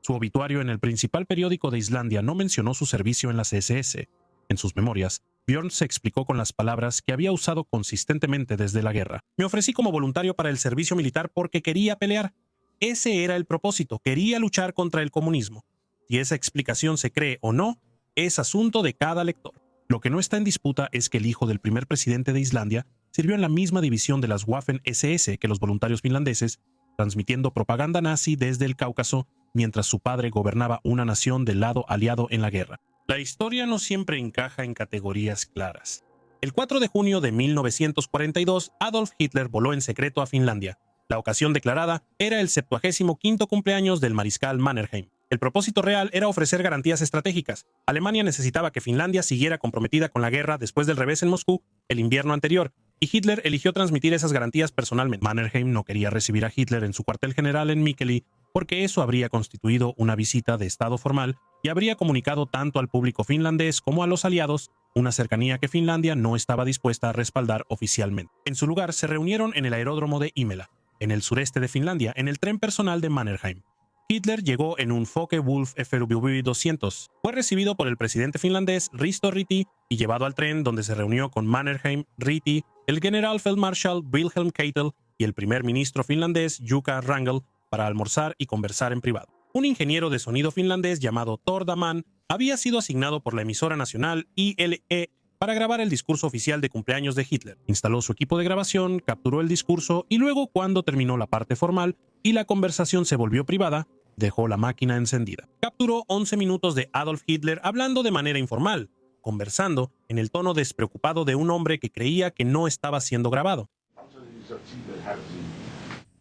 Su obituario en el principal periódico de Islandia no mencionó su servicio en las SS. En sus memorias, Björn se explicó con las palabras que había usado consistentemente desde la guerra. Me ofrecí como voluntario para el servicio militar porque quería pelear. Ese era el propósito, quería luchar contra el comunismo. Si esa explicación se cree o no, es asunto de cada lector. Lo que no está en disputa es que el hijo del primer presidente de Islandia sirvió en la misma división de las Waffen-SS que los voluntarios finlandeses, transmitiendo propaganda nazi desde el Cáucaso, mientras su padre gobernaba una nación del lado aliado en la guerra. La historia no siempre encaja en categorías claras. El 4 de junio de 1942, Adolf Hitler voló en secreto a Finlandia. La ocasión declarada era el 75º cumpleaños del mariscal Mannerheim. El propósito real era ofrecer garantías estratégicas. Alemania necesitaba que Finlandia siguiera comprometida con la guerra después del revés en Moscú el invierno anterior, y Hitler eligió transmitir esas garantías personalmente. Mannerheim no quería recibir a Hitler en su cuartel general en Mikkeli, porque eso habría constituido una visita de Estado formal y habría comunicado tanto al público finlandés como a los aliados una cercanía que Finlandia no estaba dispuesta a respaldar oficialmente. En su lugar se reunieron en el aeródromo de Imela, en el sureste de Finlandia, en el tren personal de Mannerheim. Hitler llegó en un Focke-Wulf FW 200. Fue recibido por el presidente finlandés Risto Ryti y llevado al tren donde se reunió con Mannerheim, Ryti, el generalfeldmarschall Wilhelm Keitel y el primer ministro finlandés Jukka Rangel para almorzar y conversar en privado. Un ingeniero de sonido finlandés llamado Thor Daman había sido asignado por la emisora nacional ILE para grabar el discurso oficial de cumpleaños de Hitler. Instaló su equipo de grabación, capturó el discurso y luego, cuando terminó la parte formal y la conversación se volvió privada, dejó la máquina encendida. Capturó 11 minutos de Adolf Hitler hablando de manera informal, conversando en el tono despreocupado de un hombre que creía que no estaba siendo grabado.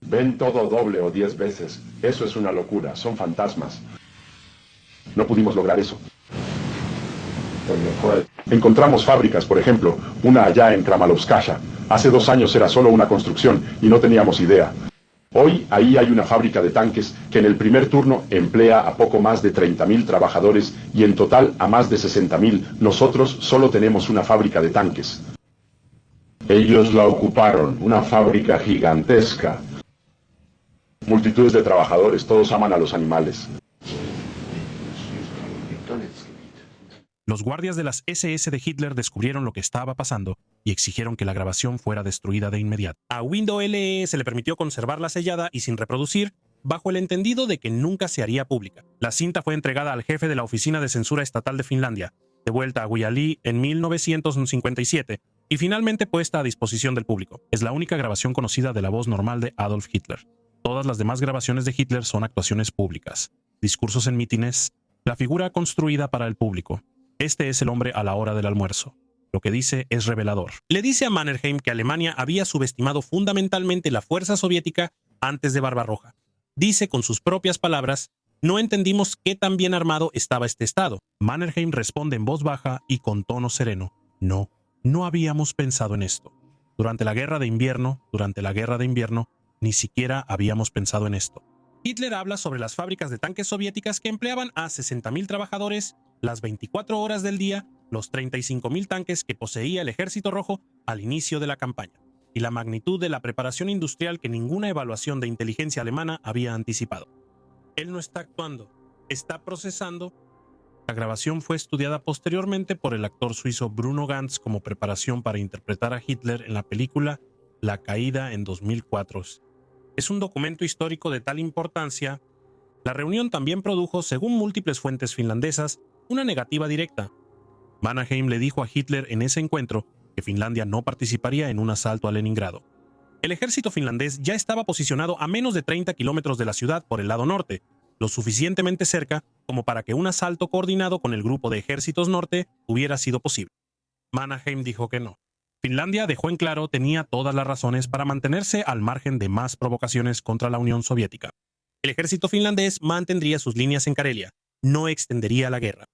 Ven todo doble o 10 veces. Eso es una locura, son fantasmas. No pudimos lograr eso. Encontramos fábricas, por ejemplo, una allá en Kramalovskaya. Hace 2 años era solo una construcción y no teníamos idea. Hoy ahí hay una fábrica de tanques que en el primer turno emplea a poco más de 30.000 trabajadores y en total a más de 60.000. Nosotros solo tenemos una fábrica de tanques. Ellos la ocuparon, una fábrica gigantesca. Multitudes de trabajadores, todos aman a los animales. Los guardias de las SS de Hitler descubrieron lo que estaba pasando y exigieron que la grabación fuera destruida de inmediato. A Window LE se le permitió conservarla sellada y sin reproducir, bajo el entendido de que nunca se haría pública. La cinta fue entregada al jefe de la Oficina de Censura Estatal de Finlandia, devuelta a Wyali en 1957 y finalmente puesta a disposición del público. Es la única grabación conocida de la voz normal de Adolf Hitler. Todas las demás grabaciones de Hitler son actuaciones públicas, discursos en mítines, la figura construida para el público. Este es el hombre a la hora del almuerzo. Lo que dice es revelador. Le dice a Mannerheim que Alemania había subestimado fundamentalmente la fuerza soviética antes de Barbarroja. dice con sus propias palabras: no entendimos qué tan bien armado estaba este estado. Mannerheim responde en voz baja y con tono sereno: no habíamos pensado en esto. Durante la guerra de invierno, ni siquiera habíamos pensado en esto. Hitler habla sobre las fábricas de tanques soviéticas que empleaban a 60.000 trabajadores las 24 horas del día, los 35.000 tanques que poseía el Ejército Rojo al inicio de la campaña, y la magnitud de la preparación industrial que ninguna evaluación de inteligencia alemana había anticipado. Él no está actuando, está procesando. La grabación fue estudiada posteriormente por el actor suizo Bruno Ganz como preparación para interpretar a Hitler en la película La Caída en 2004. Es un documento histórico de tal importancia. La reunión también produjo, según múltiples fuentes finlandesas, una negativa directa. Mannerheim le dijo a Hitler en ese encuentro que Finlandia no participaría en un asalto a Leningrado. El ejército finlandés ya estaba posicionado a menos de 30 kilómetros de la ciudad por el lado norte, lo suficientemente cerca como para que un asalto coordinado con el grupo de ejércitos norte hubiera sido posible. Mannerheim dijo que no. Finlandia, dejó en claro, tenía todas las razones para mantenerse al margen de más provocaciones contra la Unión Soviética. El ejército finlandés mantendría sus líneas en Karelia, no extendería la guerra.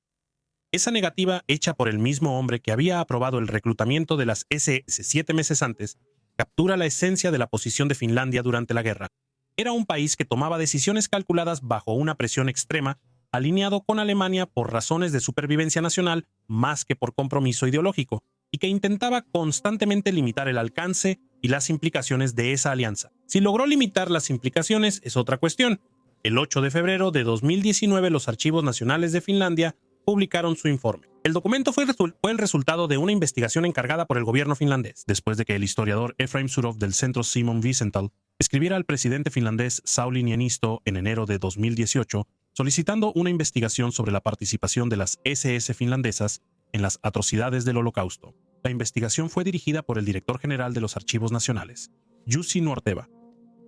Esa negativa, hecha por el mismo hombre que había aprobado el reclutamiento de las SS 7 meses antes, captura la esencia de la posición de Finlandia durante la guerra. Era un país que tomaba decisiones calculadas bajo una presión extrema, alineado con Alemania por razones de supervivencia nacional más que por compromiso ideológico, y que intentaba constantemente limitar el alcance y las implicaciones de esa alianza. Si logró limitar las implicaciones es otra cuestión. El 8 de febrero de 2019 los Archivos Nacionales de Finlandia publicaron su informe. El documento fue el resultado de una investigación encargada por el gobierno finlandés, después de que el historiador Efraim Surov del Centro Simon Wiesenthal escribiera al presidente finlandés Sauli Niinisto en enero de 2018 solicitando una investigación sobre la participación de las SS finlandesas en las atrocidades del Holocausto. La investigación fue dirigida por el director general de los Archivos Nacionales, Jussi Nuorteva,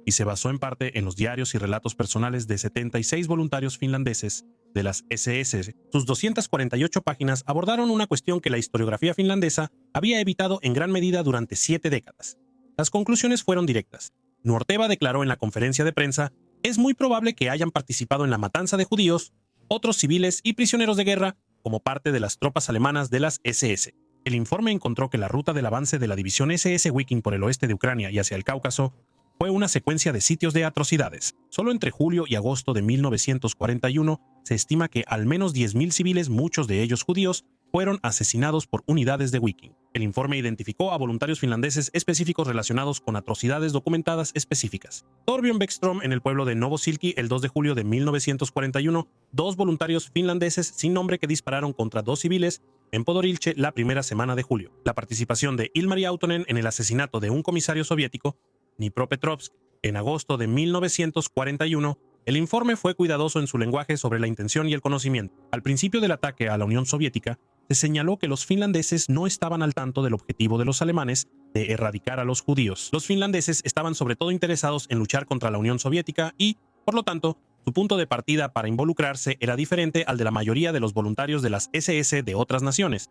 y se basó en parte en los diarios y relatos personales de 76 voluntarios finlandeses de las SS. Sus 248 páginas abordaron una cuestión que la historiografía finlandesa había evitado en gran medida durante 7 décadas. Las conclusiones fueron directas. Nuorteva declaró en la conferencia de prensa: es muy probable que hayan participado en la matanza de judíos, otros civiles y prisioneros de guerra como parte de las tropas alemanas de las SS. El informe encontró que la ruta del avance de la división SS Wiking por el oeste de Ucrania y hacia el Cáucaso fue una secuencia de sitios de atrocidades. Solo entre julio y agosto de 1941 se estima que al menos 10.000 civiles, muchos de ellos judíos, fueron asesinados por unidades de Wiking. El informe identificó a voluntarios finlandeses específicos relacionados con atrocidades documentadas específicas. Torbjörn Bäckström en el pueblo de Novosilki el 2 de julio de 1941, 2 voluntarios finlandeses sin nombre que dispararon contra 2 civiles en Podorilche la primera semana de julio. La participación de Ilmari Autonen en el asesinato de un comisario soviético, Dnipropetrovsk, en agosto de 1941, el informe fue cuidadoso en su lenguaje sobre la intención y el conocimiento. Al principio del ataque a la Unión Soviética, se señaló que los finlandeses no estaban al tanto del objetivo de los alemanes de erradicar a los judíos. Los finlandeses estaban sobre todo interesados en luchar contra la Unión Soviética y, por lo tanto, su punto de partida para involucrarse era diferente al de la mayoría de los voluntarios de las SS de otras naciones.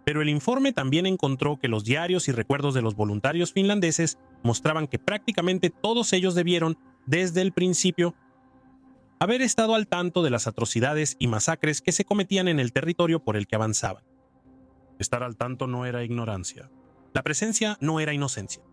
Pero el informe también encontró que los diarios y recuerdos de los voluntarios finlandeses mostraban que prácticamente todos ellos debieron, desde el principio, haber estado al tanto de las atrocidades y masacres que se cometían en el territorio por el que avanzaban. Estar al tanto no era ignorancia. La presencia no era inocencia.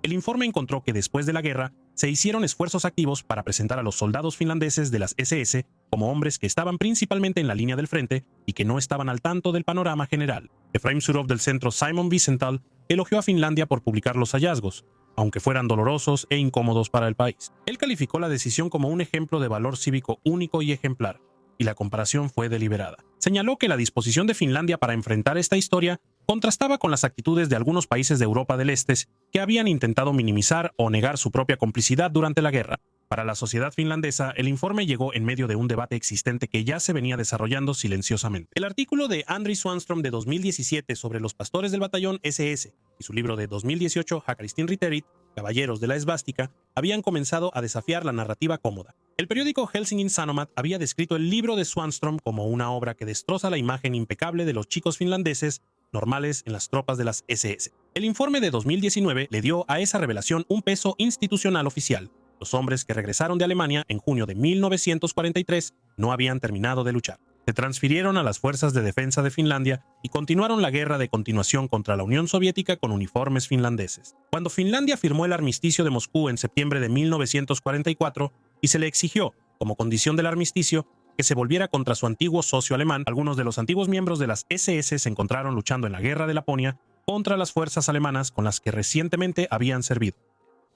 El informe encontró que después de la guerra se hicieron esfuerzos activos para presentar a los soldados finlandeses de las SS como hombres que estaban principalmente en la línea del frente y que no estaban al tanto del panorama general. Efraim Surov del Centro Simon Wiesenthal elogió a Finlandia por publicar los hallazgos, aunque fueran dolorosos e incómodos para el país. Él calificó la decisión como un ejemplo de valor cívico único y ejemplar, y la comparación fue deliberada. Señaló que la disposición de Finlandia para enfrentar esta historia contrastaba con las actitudes de algunos países de Europa del Este que habían intentado minimizar o negar su propia complicidad durante la guerra. Para la sociedad finlandesa, el informe llegó en medio de un debate existente que ya se venía desarrollando silenciosamente. El artículo de Andri Swanström de 2017 sobre los pastores del batallón SS y su libro de 2018, Hakkaristin Riterit, Caballeros de la Esvástica, habían comenzado a desafiar la narrativa cómoda. El periódico Helsingin Sanomat había descrito el libro de Swanström como una obra que destroza la imagen impecable de los chicos finlandeses normales en las tropas de las SS. El informe de 2019 le dio a esa revelación un peso institucional oficial. Los hombres que regresaron de Alemania en junio de 1943 no habían terminado de luchar. Se transfirieron a las fuerzas de defensa de Finlandia y continuaron la guerra de continuación contra la Unión Soviética con uniformes finlandeses. Cuando Finlandia firmó el armisticio de Moscú en septiembre de 1944 y se le exigió, como condición del armisticio, que se volviera contra su antiguo socio alemán, algunos de los antiguos miembros de las SS se encontraron luchando en la guerra de Laponia contra las fuerzas alemanas con las que recientemente habían servido.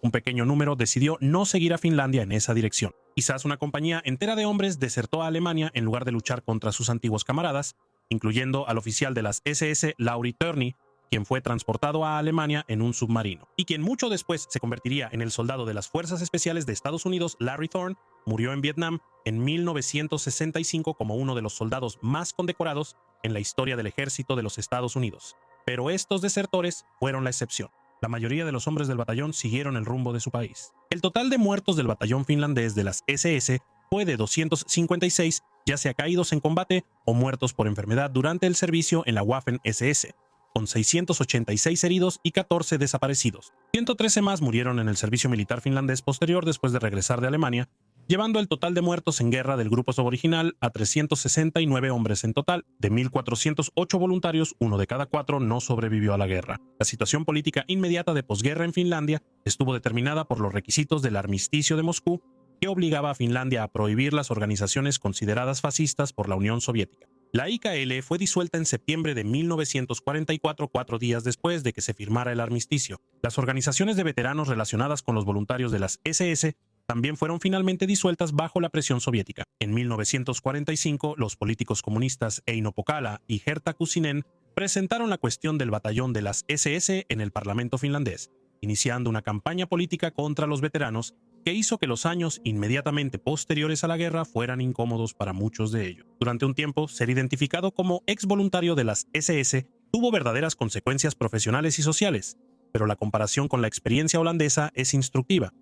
Un pequeño número decidió no seguir a Finlandia en esa dirección. Quizás una compañía entera de hombres desertó a Alemania en lugar de luchar contra sus antiguos camaradas, incluyendo al oficial de las SS Lauri Törni, quien fue transportado a Alemania en un submarino, y quien mucho después se convertiría en el soldado de las Fuerzas Especiales de Estados Unidos, Larry Thorne, murió en Vietnam en 1965 como uno de los soldados más condecorados en la historia del ejército de los Estados Unidos. Pero estos desertores fueron la excepción. La mayoría de los hombres del batallón siguieron el rumbo de su país. El total de muertos del batallón finlandés de las SS fue de 256, ya sea caídos en combate o muertos por enfermedad durante el servicio en la Waffen-SS, con 686 heridos y 14 desaparecidos. 113 más murieron en el servicio militar finlandés posterior después de regresar de Alemania, llevando el total de muertos en guerra del grupo suboriginal a 369 hombres en total. De 1.408 voluntarios, uno de cada 4 no sobrevivió a la guerra. La situación política inmediata de posguerra en Finlandia estuvo determinada por los requisitos del armisticio de Moscú, que obligaba a Finlandia a prohibir las organizaciones consideradas fascistas por la Unión Soviética. La IKL fue disuelta en septiembre de 1944, 4 días después de que se firmara el armisticio. Las organizaciones de veteranos relacionadas con los voluntarios de las SS también fueron finalmente disueltas bajo la presión soviética. En 1945, los políticos comunistas Eino Pokala y Herta Kusinen presentaron la cuestión del batallón de las SS en el Parlamento finlandés, iniciando una campaña política contra los veteranos que hizo que los años inmediatamente posteriores a la guerra fueran incómodos para muchos de ellos. Durante un tiempo, ser identificado como ex voluntario de las SS tuvo verdaderas consecuencias profesionales y sociales, pero la comparación con la experiencia holandesa es instructiva.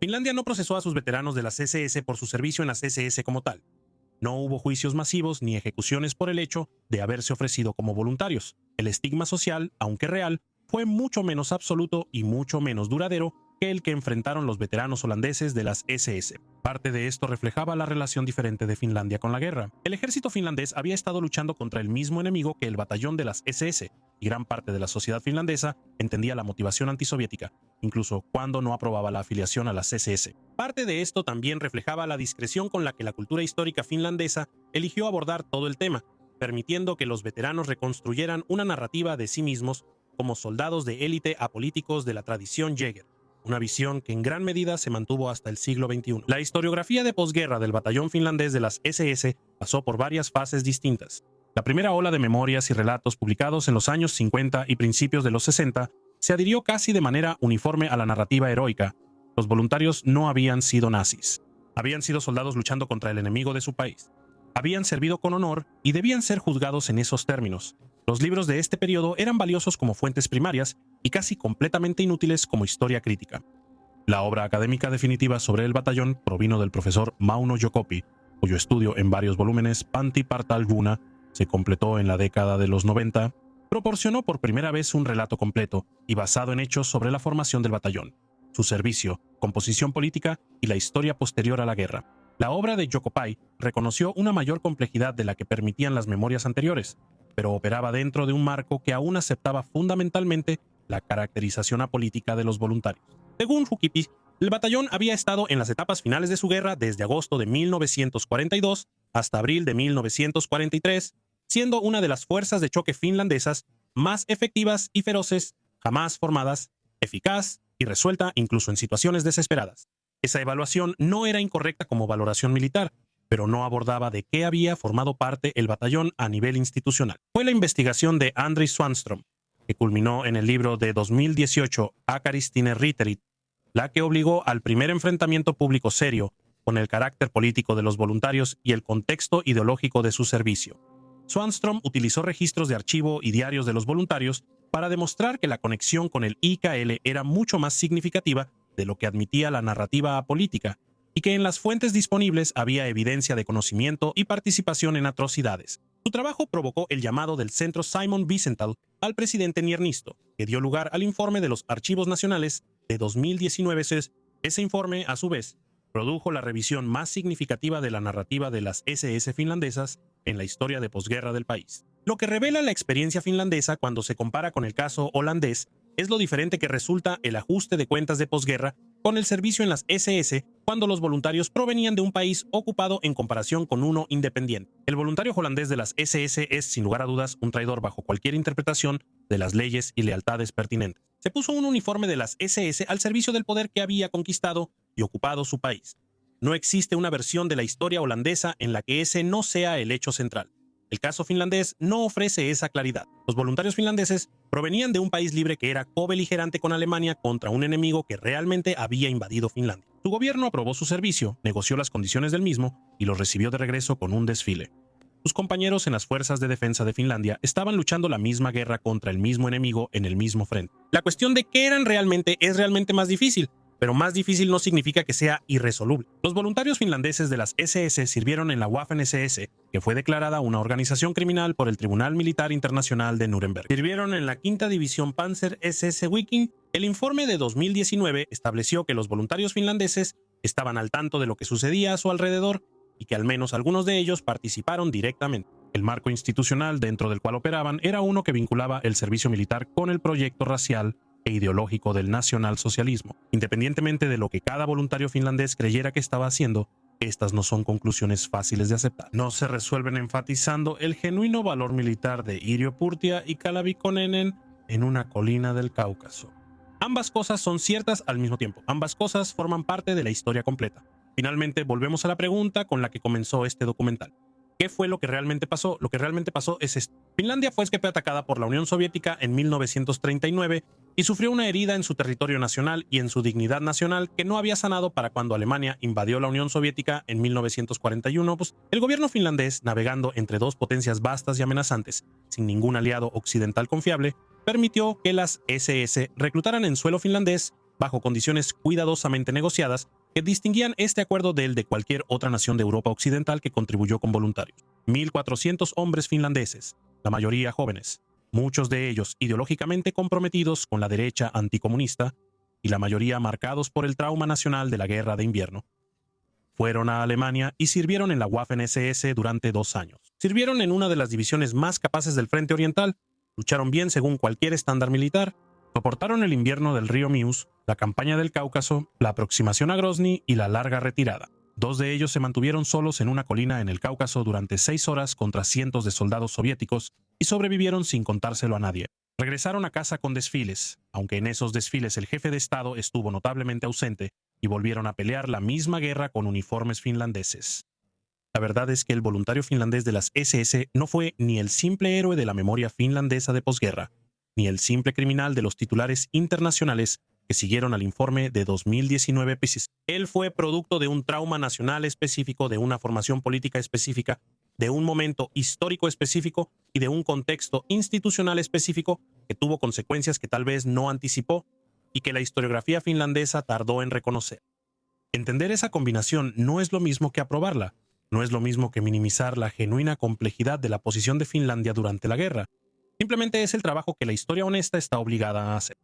Finlandia no procesó a sus veteranos de las SS por su servicio en las SS como tal. No hubo juicios masivos ni ejecuciones por el hecho de haberse ofrecido como voluntarios. El estigma social, aunque real, fue mucho menos absoluto y mucho menos duradero que el que enfrentaron los veteranos holandeses de las SS. Parte de esto reflejaba la relación diferente de Finlandia con la guerra. El ejército finlandés había estado luchando contra el mismo enemigo que el batallón de las SS, y gran parte de la sociedad finlandesa entendía la motivación antisoviética, incluso cuando no aprobaba la afiliación a las SS. Parte de esto también reflejaba la discreción con la que la cultura histórica finlandesa eligió abordar todo el tema, permitiendo que los veteranos reconstruyeran una narrativa de sí mismos como soldados de élite apolíticos de la tradición Jäger, una visión que en gran medida se mantuvo hasta el siglo XXI. La historiografía de posguerra del batallón finlandés de las SS pasó por varias fases distintas. La primera ola de memorias y relatos publicados en los años 50 y principios de los 60 se adhirió casi de manera uniforme a la narrativa heroica. Los voluntarios no habían sido nazis. Habían sido soldados luchando contra el enemigo de su país. Habían servido con honor y debían ser juzgados en esos términos. Los libros de este periodo eran valiosos como fuentes primarias y casi completamente inútiles como historia crítica. La obra académica definitiva sobre el batallón provino del profesor Mauno Jokopi, cuyo estudio en varios volúmenes Panti Partalguna se completó en la década de los 90, proporcionó por primera vez un relato completo y basado en hechos sobre la formación del batallón, su servicio, composición política y la historia posterior a la guerra. La obra de Jokopi reconoció una mayor complejidad de la que permitían las memorias anteriores, pero operaba dentro de un marco que aún aceptaba fundamentalmente la caracterización apolítica de los voluntarios. Según Jokopi, el batallón había estado en las etapas finales de su guerra desde agosto de 1942 hasta abril de 1943, siendo una de las fuerzas de choque finlandesas más efectivas y feroces jamás formadas, eficaz y resuelta incluso en situaciones desesperadas. Esa evaluación no era incorrecta como valoración militar, pero no abordaba de qué había formado parte el batallón a nivel institucional. Fue la investigación de Andrei Swanström, que culminó en el libro de 2018 Akaristine Ritterit, la que obligó al primer enfrentamiento público serio con el carácter político de los voluntarios y el contexto ideológico de su servicio. Swanström utilizó registros de archivo y diarios de los voluntarios para demostrar que la conexión con el IKL era mucho más significativa de lo que admitía la narrativa apolítica, y que en las fuentes disponibles había evidencia de conocimiento y participación en atrocidades. Su trabajo provocó el llamado del Centro Simon Wiesenthal al presidente Niinisto, que dio lugar al informe de los Archivos Nacionales de 2019 Ese informe, a su vez, produjo la revisión más significativa de la narrativa de las SS finlandesas en la historia de posguerra del país. Lo que revela la experiencia finlandesa cuando se compara con el caso holandés es lo diferente que resulta el ajuste de cuentas de posguerra con el servicio en las SS cuando los voluntarios provenían de un país ocupado en comparación con uno independiente. El voluntario holandés de las SS es, sin lugar a dudas, un traidor bajo cualquier interpretación de las leyes y lealtades pertinentes. Se puso un uniforme de las SS al servicio del poder que había conquistado y ocupado su país. No existe una versión de la historia holandesa en la que ese no sea el hecho central. El caso finlandés no ofrece esa claridad. Los voluntarios finlandeses provenían de un país libre que era cobeligerante con Alemania contra un enemigo que realmente había invadido Finlandia. Su gobierno aprobó su servicio, negoció las condiciones del mismo y los recibió de regreso con un desfile. Sus compañeros en las fuerzas de defensa de Finlandia estaban luchando la misma guerra contra el mismo enemigo en el mismo frente. La cuestión de qué eran realmente es realmente más difícil, pero más difícil no significa que sea irresoluble. Los voluntarios finlandeses de las SS sirvieron en la Waffen-SS, que fue declarada una organización criminal por el Tribunal Militar Internacional de Nuremberg. Sirvieron en la 5ª División Panzer SS Viking. El informe de 2019 estableció que los voluntarios finlandeses estaban al tanto de lo que sucedía a su alrededor y que al menos algunos de ellos participaron directamente. El marco institucional dentro del cual operaban era uno que vinculaba el servicio militar con el proyecto racial e ideológico del nacionalsocialismo. Independientemente de lo que cada voluntario finlandés creyera que estaba haciendo, estas no son conclusiones fáciles de aceptar. No se resuelven enfatizando el genuino valor militar de Yrjö Purttia y Kalevi Konenen en una colina del Cáucaso. Ambas cosas son ciertas al mismo tiempo. Ambas cosas forman parte de la historia completa. Finalmente, volvemos a la pregunta con la que comenzó este documental. ¿Qué fue lo que realmente pasó? Lo que realmente pasó es esto. Finlandia fue atacada por la Unión Soviética en 1939 y sufrió una herida en su territorio nacional y en su dignidad nacional que no había sanado para cuando Alemania invadió la Unión Soviética en 1941. El gobierno finlandés, navegando entre dos potencias vastas y amenazantes, sin ningún aliado occidental confiable, permitió que las SS reclutaran en suelo finlandés bajo condiciones cuidadosamente negociadas que distinguían este acuerdo del de cualquier otra nación de Europa Occidental que contribuyó con voluntarios. 1.400 hombres finlandeses, la mayoría jóvenes, muchos de ellos ideológicamente comprometidos con la derecha anticomunista y la mayoría marcados por el trauma nacional de la guerra de invierno, fueron a Alemania y sirvieron en la Waffen-SS durante 2 años. Sirvieron en una de las divisiones más capaces del Frente Oriental, lucharon bien según cualquier estándar militar, soportaron el invierno del río Mius, la campaña del Cáucaso, la aproximación a Grozny y la larga retirada. 2 de ellos se mantuvieron solos en una colina en el Cáucaso durante 6 horas contra cientos de soldados soviéticos y sobrevivieron sin contárselo a nadie. Regresaron a casa con desfiles, aunque en esos desfiles el jefe de Estado estuvo notablemente ausente, y volvieron a pelear la misma guerra con uniformes finlandeses. La verdad es que el voluntario finlandés de las SS no fue ni el simple héroe de la memoria finlandesa de posguerra, ni el simple criminal de los titulares internacionales que siguieron al informe de 2019 PISIS. Él fue producto de un trauma nacional específico, de una formación política específica, de un momento histórico específico y de un contexto institucional específico que tuvo consecuencias que tal vez no anticipó y que la historiografía finlandesa tardó en reconocer. Entender esa combinación no es lo mismo que aprobarla, no es lo mismo que minimizar la genuina complejidad de la posición de Finlandia durante la guerra. Simplemente es el trabajo que la historia honesta está obligada a hacer.